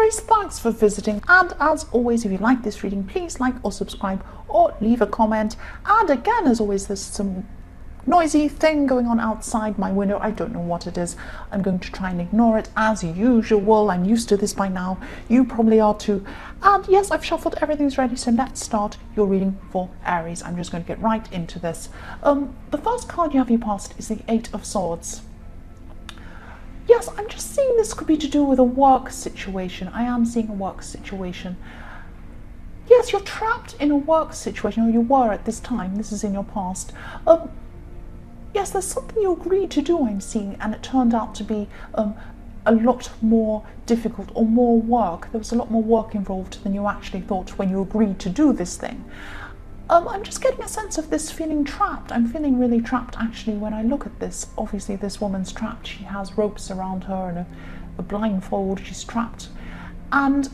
Aries, thanks for visiting, and as always, if you like this reading, please like or subscribe or leave a comment. And again, as always, there's some noisy thing going on outside my window. I don't know what it is. I'm going to try and ignore it as usual. I'm used to this by now. You probably are too. And yes, I've shuffled, everything's ready, so let's start your reading for Aries. I'm just going to get right into this. The first card you have your past is the Eight of Swords. Yes, I'm just seeing this could be to do with a work situation. I am seeing a work situation. Yes, you're trapped in a work situation, or you were at this time. This is in your past. Yes, there's something you agreed to do, I'm seeing, and it turned out to be a lot more difficult, or more work. There was a lot more work involved than you actually thought when you agreed to do this thing. I'm just getting a sense of this feeling trapped. I'm feeling really trapped, actually, when I look at this. Obviously, this woman's trapped. She has ropes around her and a blindfold. She's trapped. And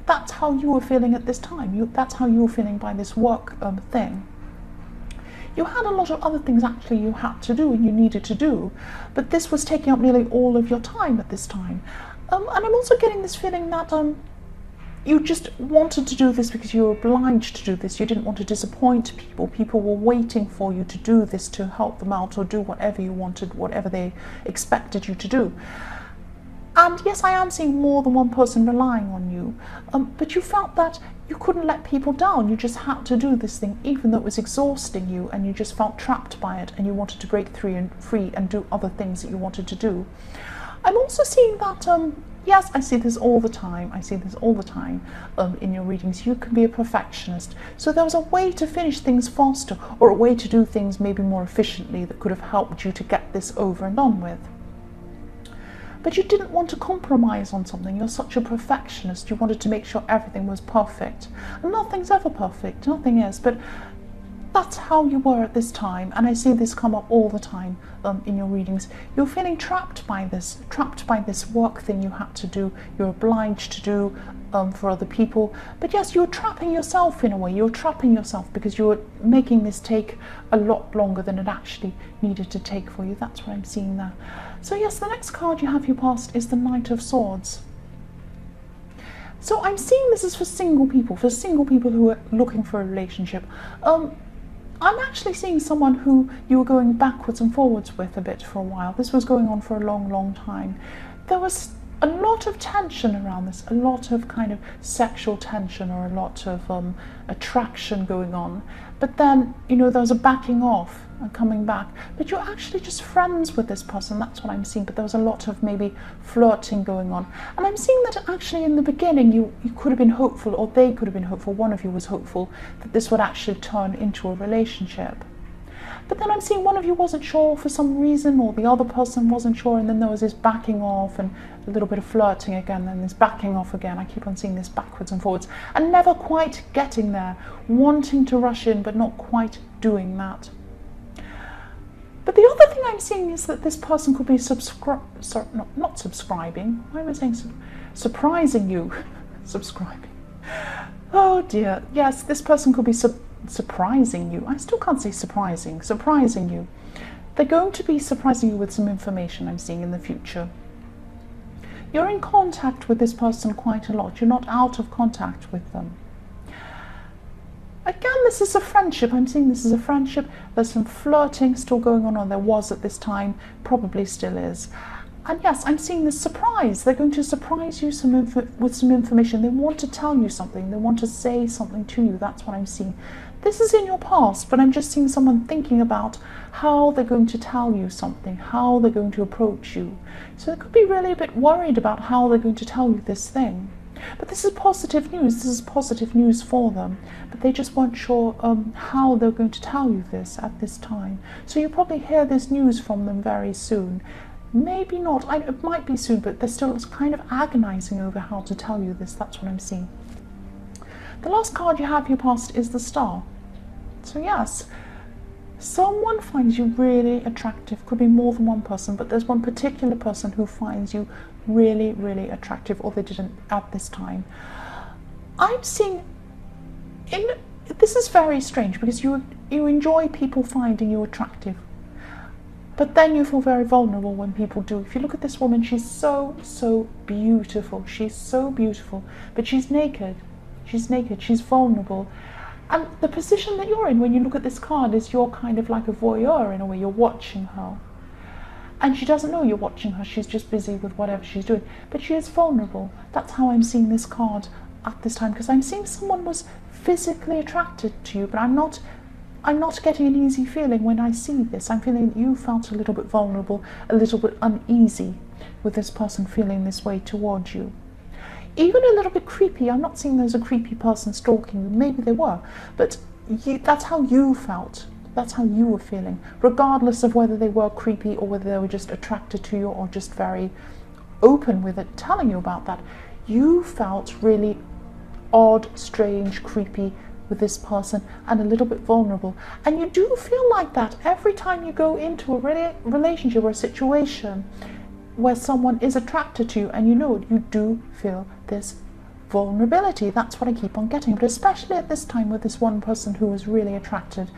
that's how you were feeling at this time. That's how you were feeling by this work thing. You had a lot of other things, actually, you had to do and you needed to do. But this was taking up nearly all of your time at this time. And I'm also getting this feeling that you just wanted to do this because you were obliged to do this. You didn't want to disappoint people. People were waiting for you to do this, to help them out or do whatever you wanted, whatever they expected you to do. And yes, I am seeing more than one person relying on you, but you felt that you couldn't let people down. You just had to do this thing, even though it was exhausting you, and you just felt trapped by it, and you wanted to break free and do other things that you wanted to do. I'm also seeing that yes, I see this all the time. I see this all the time in your readings. You can be a perfectionist. So there was a way to finish things faster, or a way to do things maybe more efficiently that could have helped you to get this over and done with. But you didn't want to compromise on something. You're such a perfectionist. You wanted to make sure everything was perfect. And nothing's ever perfect. Nothing is. But that's how you were at this time, and I see this come up all the time in your readings. You're feeling trapped by this work thing you had to do, you're obliged to do for other people. But yes, you're trapping yourself in a way. You're trapping yourself because you're making this take a lot longer than it actually needed to take for you. That's what I'm seeing there. So yes, the next card you have your past is the Knight of Swords. So I'm seeing this is for single people who are looking for a relationship. I'm actually seeing someone who you were going backwards and forwards with a bit for a while. This was going on for a long, long time. There was a lot of tension around this, a lot of kind of sexual tension, or a lot of attraction going on. But then, you know, there was a backing off and coming back. But you're actually just friends with this person. That's what I'm seeing. But there was a lot of maybe flirting going on. And I'm seeing that actually in the beginning you could have been hopeful, or they could have been hopeful, one of you was hopeful, that this would actually turn into a relationship. But then I'm seeing one of you wasn't sure for some reason, or the other person wasn't sure, and then there was this backing off and a little bit of flirting again, then this backing off again. I keep on seeing this backwards and forwards, and never quite getting there, wanting to rush in but not quite doing that. But the other thing I'm seeing is that this person could be not subscribing. Why am I saying surprising you? Subscribing. Oh dear. Yes, this person could be surprising you. I still can't say surprising you. They're going to be surprising you with some information I'm seeing in the future. You're in contact with this person quite a lot. You're not out of contact with them. Again, this is a friendship. I'm seeing this is a friendship. There's some flirting still going on, or there was at this time, probably still is. And yes, I'm seeing this surprise. They're going to surprise you with some information. They want to tell you something. They want to say something to you. That's what I'm seeing. This is in your past, but I'm just seeing someone thinking about how they're going to tell you something, how they're going to approach you. So they could be really a bit worried about how they're going to tell you this thing. But this is positive news. This is positive news for them. But they just weren't sure how they're going to tell you this at this time. So you'll probably hear this news from them very soon. Maybe not. It might be soon, but they're still kind of agonizing over how to tell you this. That's what I'm seeing. The last card you have your past is the Star. So yes, someone finds you really attractive. Could be more than one person, but there's one particular person who finds you really, really attractive, or they didn't at this time. I'm seeing this is very strange, because you enjoy people finding you attractive. But then you feel very vulnerable when people do. If you look at this woman, she's so beautiful. She's so beautiful, but she's naked. She's naked, she's vulnerable. And the position that you're in when you look at this card is you're kind of like a voyeur in a way. You're watching her. And she doesn't know you're watching her. She's just busy with whatever she's doing. But she is vulnerable. That's how I'm seeing this card at this time, because I'm seeing someone was physically attracted to you, but I'm not getting an easy feeling when I see this. I'm feeling that you felt a little bit vulnerable, a little bit uneasy with this person feeling this way towards you. Even a little bit creepy. I'm not seeing there's a creepy person stalking you. Maybe they were, but that's how you felt. That's how you were feeling, regardless of whether they were creepy or whether they were just attracted to you or just very open with it, telling you about that. You felt really odd, strange, creepy with this person and a little bit vulnerable. And you do feel like that every time you go into a relationship or a situation where someone is attracted to you, and you know it, you do feel this vulnerability. That's what I keep on getting, but especially at this time with this one person who was really attracted.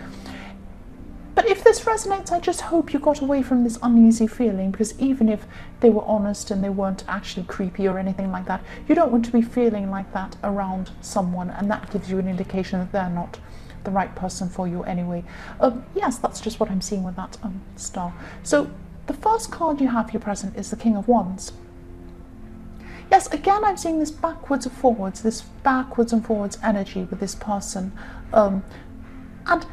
But if this resonates, I just hope you got away from this uneasy feeling, because even if they were honest and they weren't actually creepy or anything like that, you don't want to be feeling like that around someone, and that gives you an indication that they're not the right person for you anyway. Yes, that's just what I'm seeing with that star. So the first card you have here present is the King of Wands. Yes, again, I'm seeing this backwards and forwards energy with this person. And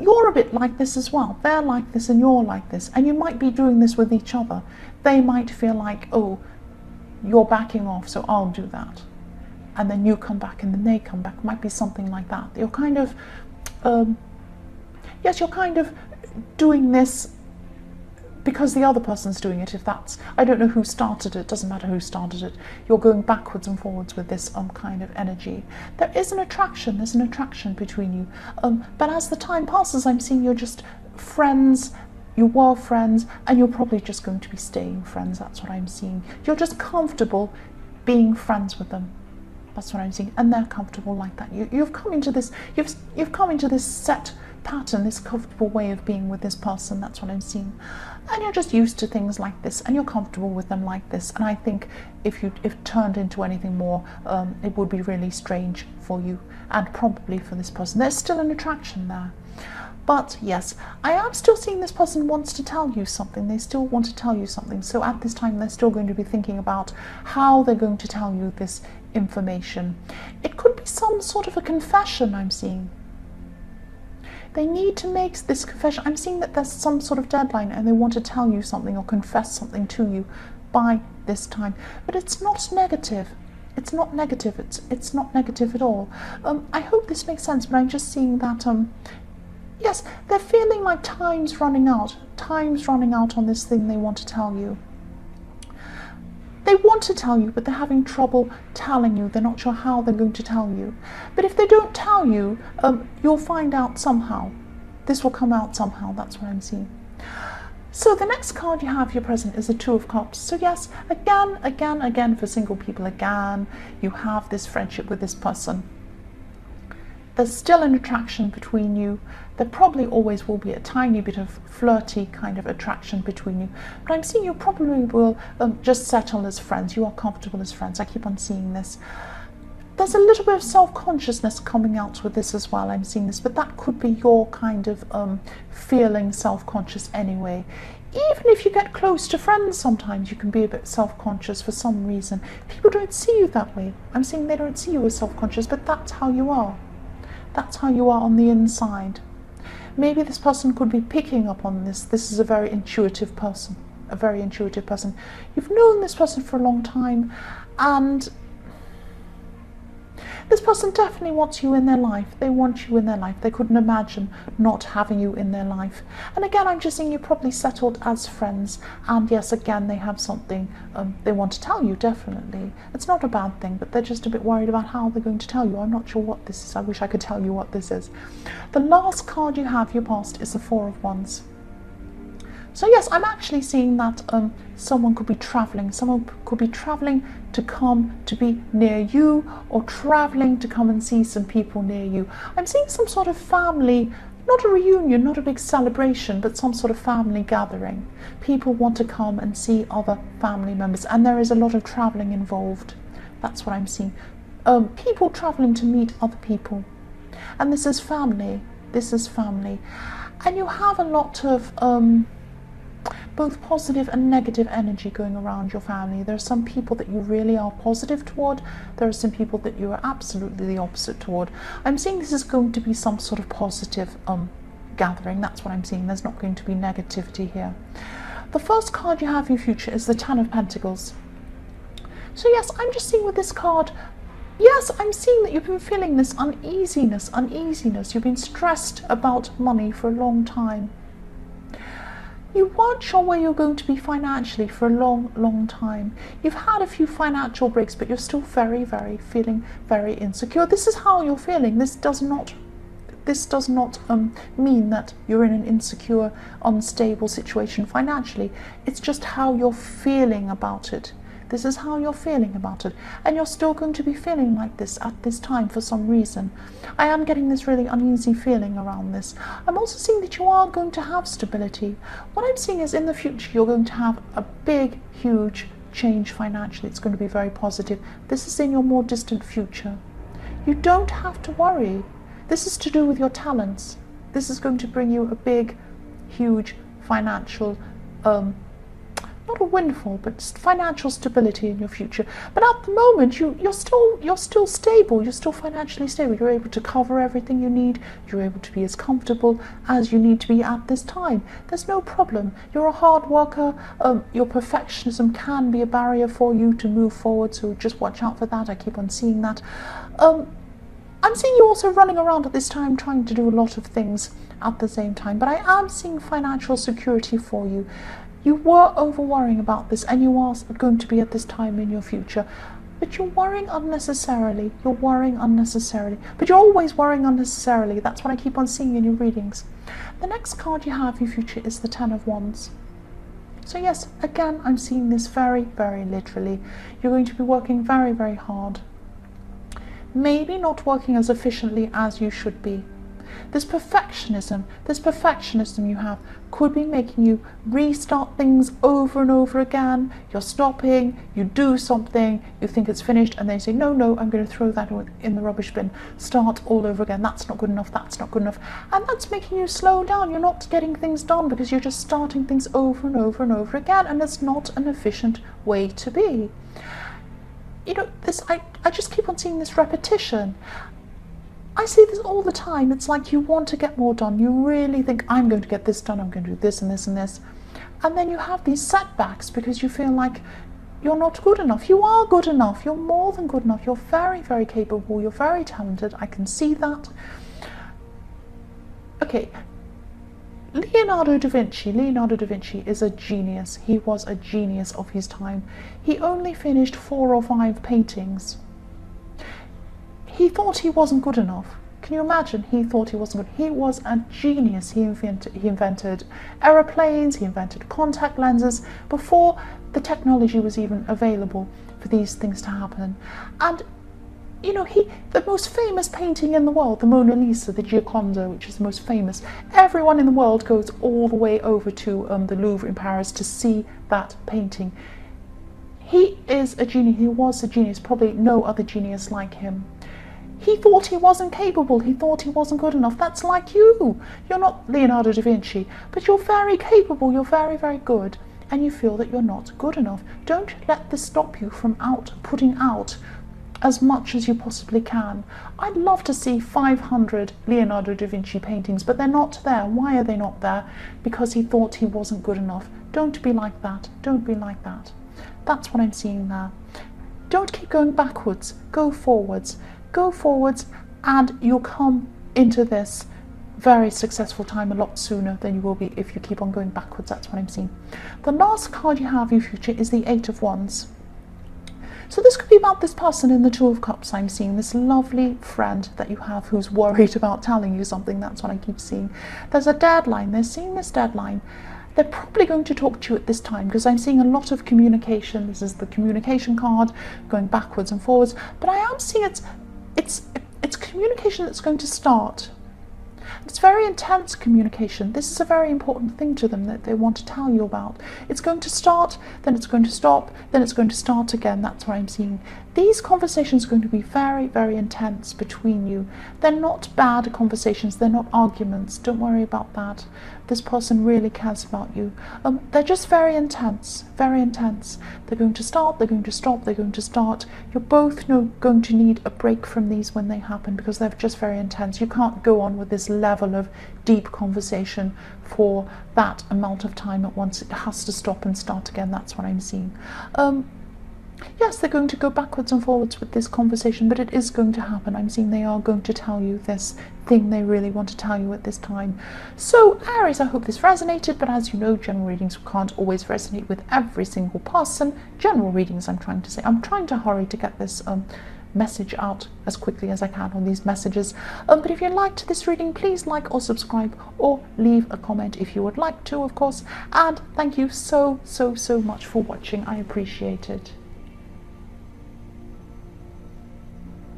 you're a bit like this as well. They're like this and you're like this. And you might be doing this with each other. They might feel like, oh, you're backing off, so I'll do that. And then you come back and then they come back. It might be something like that. You're kind of, yes, you're kind of doing this because the other person's doing it. If that's, I don't know who started it, doesn't matter who started it. You're going backwards and forwards with this kind of energy. There is an attraction, there's an attraction between you. But as the time passes, I'm seeing you're just friends, you were friends, and you're probably just going to be staying friends. That's what I'm seeing. You're just comfortable being friends with them. That's what I'm seeing, and they're comfortable like that. You've come into this, you've come into this set pattern, this comfortable way of being with this person. That's what I'm seeing, and you're just used to things like this, and you're comfortable with them like this. And I think if turned into anything more, it would be really strange for you, and probably for this person. There's still an attraction there. But yes, I am still seeing this person wants to tell you something. They still want to tell you something. So at this time, they're still going to be thinking about how they're going to tell you this information. It could be some sort of a confession I'm seeing. They need to make this confession. I'm seeing that there's some sort of deadline and they want to tell you something or confess something to you by this time. But it's not negative. It's not negative. It's not negative at all. I hope this makes sense, but I'm just seeing that yes, they're feeling like time's running out. Time's running out on this thing they want to tell you. They want to tell you, but they're having trouble telling you. They're not sure how they're going to tell you. But if they don't tell you, you'll find out somehow. This will come out somehow. That's what I'm seeing. So the next card you have here present is the Two of Cups. So yes, again, for single people, again, you have this friendship with this person. There's still an attraction between you. There probably always will be a tiny bit of flirty kind of attraction between you. But I'm seeing you probably will just settle as friends. You are comfortable as friends. I keep on seeing this. There's a little bit of self-consciousness coming out with this as well. I'm seeing this, but that could be your kind of feeling self-conscious anyway. Even if you get close to friends, sometimes you can be a bit self-conscious for some reason. People don't see you that way. I'm seeing they don't see you as self-conscious, but that's how you are. That's how you are on the inside. Maybe this person could be picking up on this. This is a very intuitive person. A very intuitive person. You've known this person for a long time, and this person definitely wants you in their life. They want you in their life. They couldn't imagine not having you in their life. And again, I'm just seeing you probably settled as friends. And yes, again, they have something they want to tell you, definitely. It's not a bad thing, but they're just a bit worried about how they're going to tell you. I'm not sure what this is. I wish I could tell you what this is. The last card you have here past is the Four of Wands. So yes, I'm actually seeing that someone could be traveling. Someone could be traveling to come to be near you, or traveling to come and see some people near you. I'm seeing some sort of family, not a reunion, not a big celebration, but some sort of family gathering. People want to come and see other family members, and there is a lot of travelling involved. That's what I'm seeing. People travelling to meet other people. And this is family. This is family. And you have a lot of both positive and negative energy going around your family. There are some people that you really are positive toward. There are some people that you are absolutely the opposite toward. I'm seeing this is going to be some sort of positive gathering. That's what I'm seeing. There's not going to be negativity here. The first card you have in your future is the Ten of Pentacles. So yes, I'm just seeing with this card, yes, I'm seeing that you've been feeling this uneasiness. You've been stressed about money for a long time. You weren't sure where you're going to be financially for a long time. You've had a few financial breaks, but you're still feeling very insecure. This is how you're feeling. This does not mean that you're in an insecure, unstable situation financially. It's just how you're feeling about it. This is how you're feeling about it. And you're still going to be feeling like this at this time for some reason. I am getting this really uneasy feeling around this. I'm also seeing that you are going to have stability. What I'm seeing is in the future, you're going to have a big, huge change financially. It's going to be very positive. This is in your more distant future. You don't have to worry. This is to do with your talents. This is going to bring you a big, huge financial not a windfall, but financial stability in your future. But at the moment, you're still stable. You're still financially stable. You're able to cover everything you need. You're able to be as comfortable as you need to be at this time. There's no problem. You're a hard worker. Your perfectionism can be a barrier for you to move forward, so just watch out for that. I keep on seeing that. I'm seeing you also running around at this time trying to do a lot of things at the same time, but I am seeing financial security for you. You were over-worrying about this, and you are going to be at this time in your future. But you're worrying unnecessarily. You're worrying unnecessarily. But you're always worrying unnecessarily. That's what I keep on seeing in your readings. The next card you have in your future is the Ten of Wands. So yes, again, I'm seeing this very literally. You're going to be working very hard. Maybe not working as efficiently as you should be. This perfectionism you have could be making you restart things over and over again. You're stopping, you do something, you think it's finished, and then you say, no, I'm going to throw that in the rubbish bin. Start all over again. That's not good enough, that's not good enough. And that's making you slow down. You're not getting things done because you're just starting things over and over and over again, and it's not an efficient way to be. You know, I just keep on seeing this repetition. I see this all the time. It's like you want to get more done. You really think, I'm going to get this done, I'm going to do this and this and this. And then you have these setbacks because you feel like you're not good enough. You are good enough. You're more than good enough. You're very capable. You're very talented. I can see that. Okay. Leonardo da Vinci is a genius. He was a genius of his time. He only finished 4 or 5 paintings. He thought he wasn't good enough. Can you imagine? He thought he wasn't good. He was a genius. He invented aeroplanes, he invented contact lenses before the technology was even available for these things to happen. And you know, the most famous painting in the world, the Mona Lisa, the Gioconda, which is the most famous, everyone in the world goes all the way over to the Louvre in Paris to see that painting. He is a genius. He was a genius. Probably no other genius like him. He thought he wasn't capable. He thought he wasn't good enough. That's like you. You're not Leonardo da Vinci, but you're very capable. You're very good, and you feel that you're not good enough. Don't let this stop you from putting out as much as you possibly can. I'd love to see 500 Leonardo da Vinci paintings, but they're not there. Why are they not there? Because he thought he wasn't good enough. Don't be like that. Don't be like that. That's what I'm seeing there. Don't keep going backwards. Go forwards. Go forwards, and you'll come into this very successful time a lot sooner than you will be if you keep on going backwards. That's what I'm seeing. The last card you have in your future is the Eight of Wands. So this could be about this person in the Two of Cups. I'm seeing this lovely friend that you have who's worried about telling you something. That's what I keep seeing. There's a deadline. They're seeing this deadline. They're probably going to talk to you at this time because I'm seeing a lot of communication. This is the communication card going backwards and forwards. But I am seeing it's communication that's going to start. It's very intense communication. This is a very important thing to them that they want to tell you about. It's going to start, then it's going to stop, then it's going to start again. That's what I'm seeing. These conversations are going to be very, very intense between you. They're not bad conversations. They're not arguments. Don't worry about that. This person really cares about you. They're just very intense, very intense. They're going to start, they're going to stop, they're going to start. You're both going to need a break from these when they happen because they're just very intense. You can't go on with this level of deep conversation for that amount of time at once. It has to stop and start again. That's what I'm seeing. Yes, they're going to go backwards and forwards with this conversation, but it is going to happen. I'm seeing they are going to tell you this thing they really want to tell you at this time. So, Aries, I hope this resonated, but as you know, general readings can't always resonate with every single person. General readings, I'm trying to say. I'm trying to hurry to get this message out as quickly as I can on these messages. But if you liked this reading, please like or subscribe or leave a comment if you would like to, of course. And thank you so much for watching. I appreciate it.